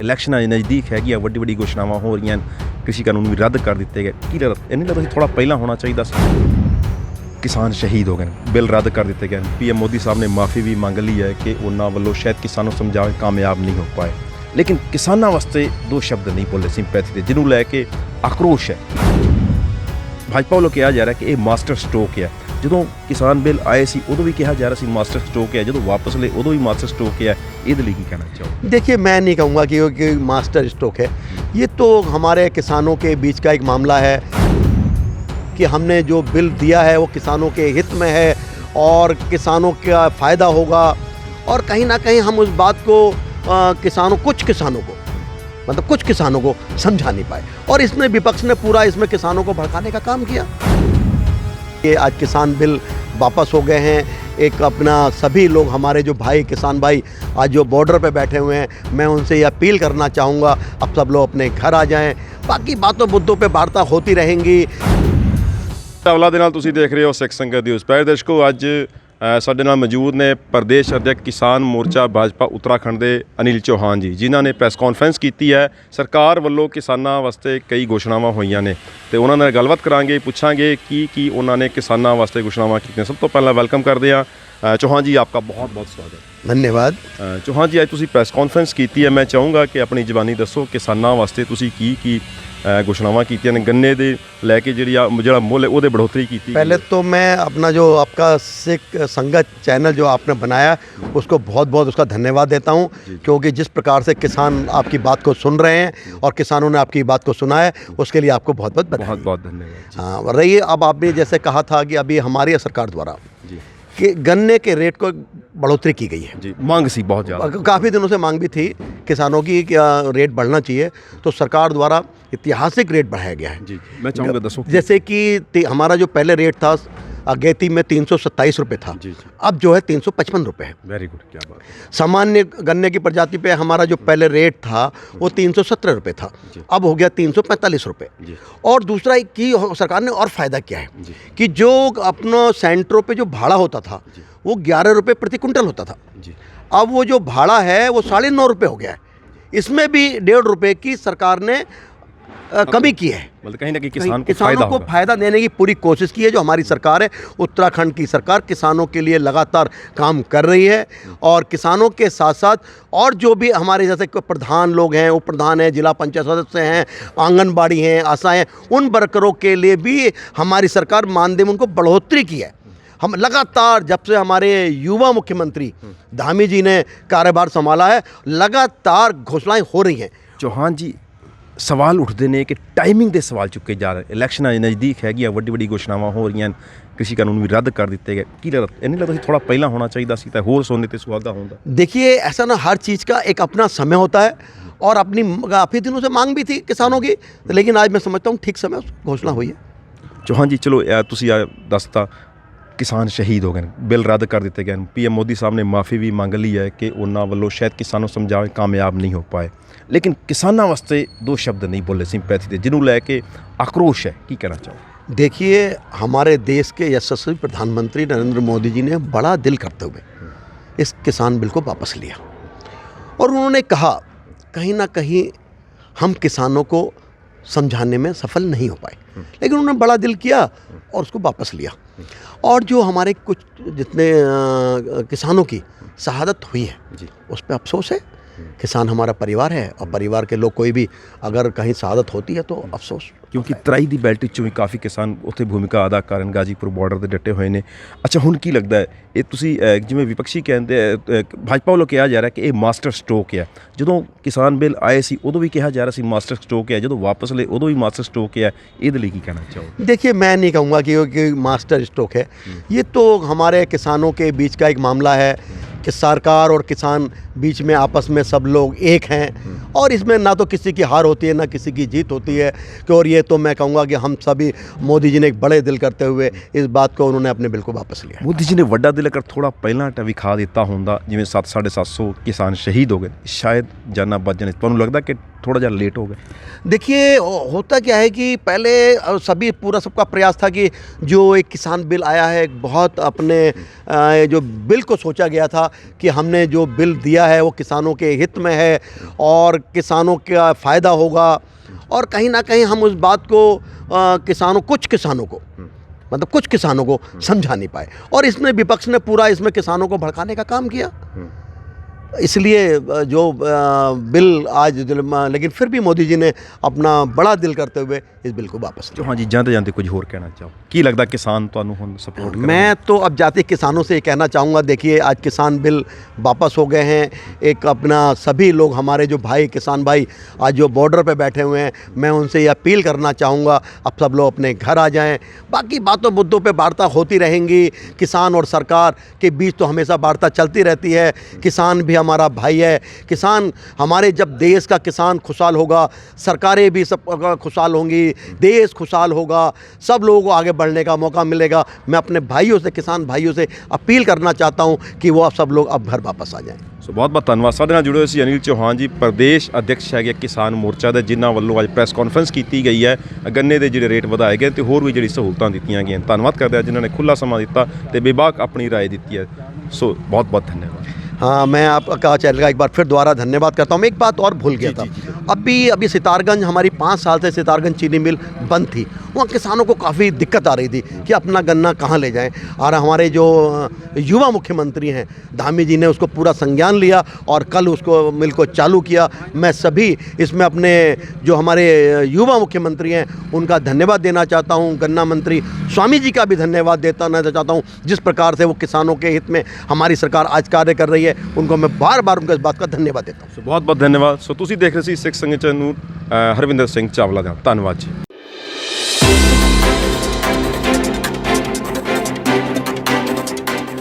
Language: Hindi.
ਇਲੈਕਸ਼ਨਾਂ ਨਜ਼ਦੀਕ ਹੈਗੀਆਂ, ਵੱਡੀ ਵੱਡੀ ਘੋਸ਼ਣਾਵਾਂ ਹੋ ਰਹੀਆਂ, कृषि कानून भी रद्द कर दिते गए। की नहीं लगता थोड़ा पहला होना चाहिए सी? किसान शहीद हो गए, बिल रद्द कर दिते गए। PM मोदी साहब ने माफ़ी भी मंग ली है कि उन्होंने वालों शायद किसानों समझा कामयाब नहीं हो पाए, लेकिन किसानों वास्ते दो शब्द नहीं बोले सिंपैथी के, जिन्होंने लैके आक्रोश है। भाजपा वालों कहा जा रहा है कि यह मास्टर स्ट्रोक है। जो किसान बिल आए सी उदों भी कहा जा रहा है मास्टर स्ट्रोक है, जो वापस ले उदों भी मास्टर स्ट्रोक है। ये लिए की कहना चाहो? देखिए, मैं नहीं कहूँगा कि मास्टर स्ट्रोक है। ये तो हमारे किसानों के बीच का एक मामला है कि हमने जो बिल दिया है वो किसानों के हित में है और किसानों का फ़ायदा होगा, और कहीं ना कहीं हम उस बात को कुछ किसानों को समझा नहीं पाए, और इसमें विपक्ष ने पूरा इसमें किसानों को भड़काने का काम किया। ये आज किसान बिल वापस हो गए हैं। एक अपना सभी लोग हमारे जो भाई किसान भाई आज जो बॉर्डर पे बैठे हुए हैं, मैं उनसे ये अपील करना चाहूँगा, अब सब लोग अपने घर आ जाएं। बाकी बातों मुद्दों पे वार्ता होती रहेंगी। ਟਾਵਲਾ ਦੇ ਨਾਲ ਤੁਸੀਂ ਦੇਖ ਰਹੇ ਹੋ ਸਿੱਖ ਸੰਗਤ ਨਿਊਜ਼। ਪਿਆਰੇ ਦਰਸ਼ਕੋ, ਅੱਜ ਸਾਡੇ ਨਾਲ ਮੌਜੂਦ ਨੇ ਪ੍ਰਦੇਸ਼ ਅਧਿਆਪਕ ਕਿਸਾਨ ਮੋਰਚਾ ਭਾਜਪਾ ਉੱਤਰਾਖੰਡ ਦੇ ਅਨਿਲ ਚੌਹਾਨ ਜੀ, ਜਿਨ੍ਹਾਂ ਨੇ ਪ੍ਰੈਸ ਕਾਨਫਰੰਸ ਕੀਤੀ ਹੈ। ਸਰਕਾਰ ਵੱਲੋਂ ਕਿਸਾਨਾਂ ਵਾਸਤੇ ਕਈ ਘੋਸ਼ਣਾਵਾਂ ਹੋਈਆਂ ਨੇ ਤੇ ਉਹਨਾਂ ਨਾਲ ਗੱਲਬਾਤ ਕਰਾਂਗੇ, ਪੁੱਛਾਂਗੇ ਕੀ ਉਹਨਾਂ ਨੇ ਕਿਸਾਨਾਂ ਵਾਸਤੇ ਘੋਸ਼ਣਾਵਾਂ ਕੀਤੀਆਂ। ਸਭ ਤੋਂ ਪਹਿਲਾਂ ਵੈਲਕਮ ਕਰਦੇ ਹਾਂ चौहान जी, आपका बहुत बहुत स्वागत। धन्यवाद। चौहान जी, अज तुसी प्रेस कॉन्फ्रेंस की है, मैं चाहूँगा कि अपनी जबानी दसो किसानों वास्ते तुसी की घोषणावां कीतियां ने, गन्ने दे लैके जिहड़ा मुल है उहदे बढ़ोतरी की। पहले तो मैं अपना जो आपका सिख संगत चैनल जो आपने बनाया उसको बहुत बहुत उसका धन्यवाद देता हूँ, क्योंकि जिस प्रकार से किसान आपकी बात को सुन रहे हैं और किसानों ने आपकी बात को सुना है, उसके लिए आपको बहुत बहुत धन्यवाद। हाँ, रही अब आपने जैसे कहा था कि अभी हमारी सरकार द्वारा कि गन्ने के रेट को बढ़ोतरी की गई है। जी, मांग सी बहुत ज़्यादा, काफ़ी दिनों से मांग भी थी किसानों की कि रेट बढ़ना चाहिए, तो सरकार द्वारा ऐतिहासिक रेट बढ़ाया गया है। जी, मैं चाहूँगा दसो। जैसे कि हमारा जो पहले रेट था अगेती में 327 रुपये था, अब जो है 355 रुपये है। वेरी गुड, क्या बात। सामान्य गन्ने की प्रजाति पे हमारा जो पहले रेट था वो 317 रुपये था, अब हो गया 345 रुपये। और दूसरा कि सरकार ने और फ़ायदा किया है कि जो अपना सेंटरों पे जो भाड़ा होता था वो 11 रुपये प्रति कुंटल होता था, अब वो जो भाड़ा है वो 9.5 रुपये हो गया है। इसमें भी 1.5 रुपये की सरकार ने कमी की है। मतलब कहीं ना कहीं किसानों को फायदा देने की पूरी कोशिश की है। जो हमारी सरकार है, उत्तराखंड की सरकार, किसानों के लिए लगातार काम कर रही है, और किसानों के साथ साथ और जो भी हमारे जैसे प्रधान लोग हैं, उप प्रधान हैं, जिला पंचायत सदस्य हैं, आंगनबाड़ी हैं, आशाएं, उन वर्करों के लिए भी हमारी सरकार मानदेय में उनको बढ़ोतरी की है। हम लगातार जब से हमारे युवा मुख्यमंत्री धामी जी ने कार्यभार संभाला है, लगातार घोषणाएं हो रही हैं। चौहान जी, सवाल उठते हैं कि टाइमिंग के सवाल चुके जा रहे, इलैक्शन नज़दीक है, वड्डी वड्डी घोषणावां हो रही, कृषि कानून भी रद्द कर दिते गए। की नहीं लगता थोड़ा पहला होना चाहिए सी, तो होर सोने ते सुहागा होंदा? देखिए, ऐसा ना, हर चीज़ का एक अपना समय होता है, और अपनी काफ़ी दिनों से मांग भी थी किसानों की, लेकिन आज मैं समझता हूँ ठीक समय घोषणा हुई है। चौहान जी, चलो तुसी दसता किसान शहीद हो गए, बिल रद्द कर दिते गए। PM मोदी साहब ने माफ़ी भी मंग ली है कि उन्होंने वालों शायद किसानों समझा कामयाब नहीं हो पाए, लेकिन किसानों वास्ते दो शब्द नहीं बोले सिंपैथी के, जिन्होंने लैके आक्रोश है। की कहना चाहो? देखिए, हमारे देश के यशस्वी प्रधानमंत्री नरेंद्र मोदी जी ने बड़ा दिल करते हुए इस किसान बिल को वापस लिया, और उन्होंने कहा कहीं ना कहीं हम किसानों को समझाने में सफल नहीं हो पाए, लेकिन उन्होंने बड़ा दिल किया और उसको वापस लिया। और जो हमारे कुछ जितने किसानों की शहादत हुई है उस पर अफसोस है। किसान हमारा परिवार है, और परिवार के लोग कोई भी अगर कहीं शहादत होती है तो अफसोस, क्योंकि तराई की बेल्ट चों भी काफ़ी किसान उत्थे भूमिका अदा करन गाजीपुर बॉर्डर से डटे हुए हैं। अच्छा, हुण की लगता है ये तुसी जिवें विपक्षी कहते भाजपा वालों कहा जा रहा है कि ये मास्टर स्ट्रोक है, जो किसान बिल आए सी उदों भी कहा जा रहा सी मास्टर स्ट्रोक है, जो वापस ले उदों भी मास्टर स्ट्रोक है। ये लिए की कहना चाहो? देखिए, मैं नहीं कहूँगा कि मास्टर स्ट्रोक है। ये तो हमारे किसानों के बीच का एक मामला है कि सरकार और किसान बीच में आपस में सब लोग एक हैं, और इसमें ना तो किसी की हार होती है ना किसी की जीत होती है। और ये तो मैं कहूँगा कि हम सभी, मोदी जी ने एक बड़े दिल करते हुए इस बात को उन्होंने अपने बिल को वापस लिया। मोदी जी ने वड्डा दिल कर थोड़ा पहला विखा दिता होंदा, जिवें 700-750 किसान शहीद हो गए, शायद जाना बच जाने। तुहानूं लगदा कि थोड़ा ज़्यादा लेट हो गए? देखिए होता क्या है कि पहले सभी पूरा सबका प्रयास था कि जो एक किसान बिल आया है, एक बहुत अपने जो बिल को सोचा गया था कि हमने जो बिल दिया है वो किसानों के हित में है और किसानों का फ़ायदा होगा, और कहीं ना कहीं हम उस बात को कुछ किसानों को समझा नहीं पाए, और इसमें विपक्ष ने पूरा इसमें किसानों को भड़काने का काम किया। इसलिए जो बिल आज लेकिन फिर भी मोदी जी ने अपना बड़ा दिल करते हुए इस बिल को वापस लिया। हाँ जी, जाते जाते कुछ होर कहना चाहो की लगता किसान ਤੁਹਾਨੂੰ ਹੁਣ सपोर्ट मैं तो अब जाते किसानों से ये कहना चाहूँगा, देखिए आज किसान बिल वापस हो गए हैं। एक अपना सभी लोग हमारे जो भाई किसान भाई आज जो बॉर्डर पे बैठे हुए हैं, मैं उनसे ये अपील करना चाहूँगा अब सब लोग अपने घर आ जाएं। बाकी बातों मुद्दों पे वार्ता होती रहेंगी, किसान और सरकार के बीच तो हमेशा वार्ता चलती रहती है। किसान भी हमारा भाई है, किसान हमारे, जब देश का किसान खुशहाल होगा सरकारें भी सब खुशहाल होंगी, देश खुशहाल होगा, सब लोगों को आगे बढ़ने का मौका मिलेगा। मैं अपने भाइयों से, किसान भाइयों से अपील करना चाहता हूं कि वो अब सब लोग अब घर वापस आ जाएं। ਸੋ ਬਹੁਤ ਬਹੁਤ ਧੰਨਵਾਦ। ਸਾਡੇ ਨਾਲ ਜੁੜੇ ਹੋਏ ਸੀ ਅਨਿਲ ਚੌਹਾਨ ਜੀ, ਪ੍ਰਦੇਸ਼ ਅਧਿਕਸ਼ ਹੈਗੇ ਕਿਸਾਨ ਮੋਰਚਾ ਦੇ, ਜਿਨ੍ਹਾਂ ਵੱਲੋਂ ਅੱਜ ਪ੍ਰੈਸ ਕਾਨਫਰੰਸ ਕੀਤੀ ਗਈ ਹੈ। ਗੰਨੇ ਦੇ ਜਿਹੜੇ ਰੇਟ ਵਧਾਏ ਗਏ ਤੇ ਹੋਰ ਵੀ ਜਿਹੜੀ ਸਹੂਲਤਾਂ ਦਿੱਤੀਆਂ ਗਈਆਂ। ਧੰਨਵਾਦ ਕਰਦੇ ਹਾਂ ਜਿਨ੍ਹਾਂ ਨੇ ਖੁੱਲ੍ਹਾ ਸਮਾਂ ਦਿੱਤਾ ਤੇ ਬੇਬਾਕ ਆਪਣੀ ਰਾਏ ਦਿੱਤੀ ਹੈ। ਸੋ ਬਹੁਤ ਬਹੁਤ ਧੰਨਵਾਦ। हाँ, मैं आपका चैनल का एक बार फिर दोबारा धन्यवाद करता हूँ। मैं एक बात और भूल गया था। अभी सितारगंज, हमारी 5 साल से सितारगंज चीनी मिल बंद थी। वहाँ किसानों को काफ़ी दिक्कत आ रही थी कि अपना गन्ना कहाँ ले जाएं, और हमारे जो युवा मुख्यमंत्री हैं धामी जी ने उसको पूरा संज्ञान लिया और कल उसको मिल को चालू किया। मैं सभी इसमें अपने जो हमारे युवा मुख्यमंत्री हैं उनका धन्यवाद देना चाहता हूँ। गन्ना मंत्री स्वामी जी का भी धन्यवाद देना चाहता हूँ, जिस प्रकार से वो किसानों के हित में हमारी सरकार आज कार्य कर रही है। उनको मैं बार बार उनका इस बात का धन्यवाद देता हूँ। ਬਹੁਤ ਬਹੁਤ ਧੰਨਵਾਦ। ਸੋ ਤੁਸੀਂ ਦੇਖ ਰਹੇ ਸੀ ਸਿੱਖ ਸੰਗਠਨ ਨੂੰ ਹਰਵਿੰਦਰ ਸਿੰਘ ਚਾਵਲਾ ਦਾ। ਧੰਨਵਾਦ ਜੀ।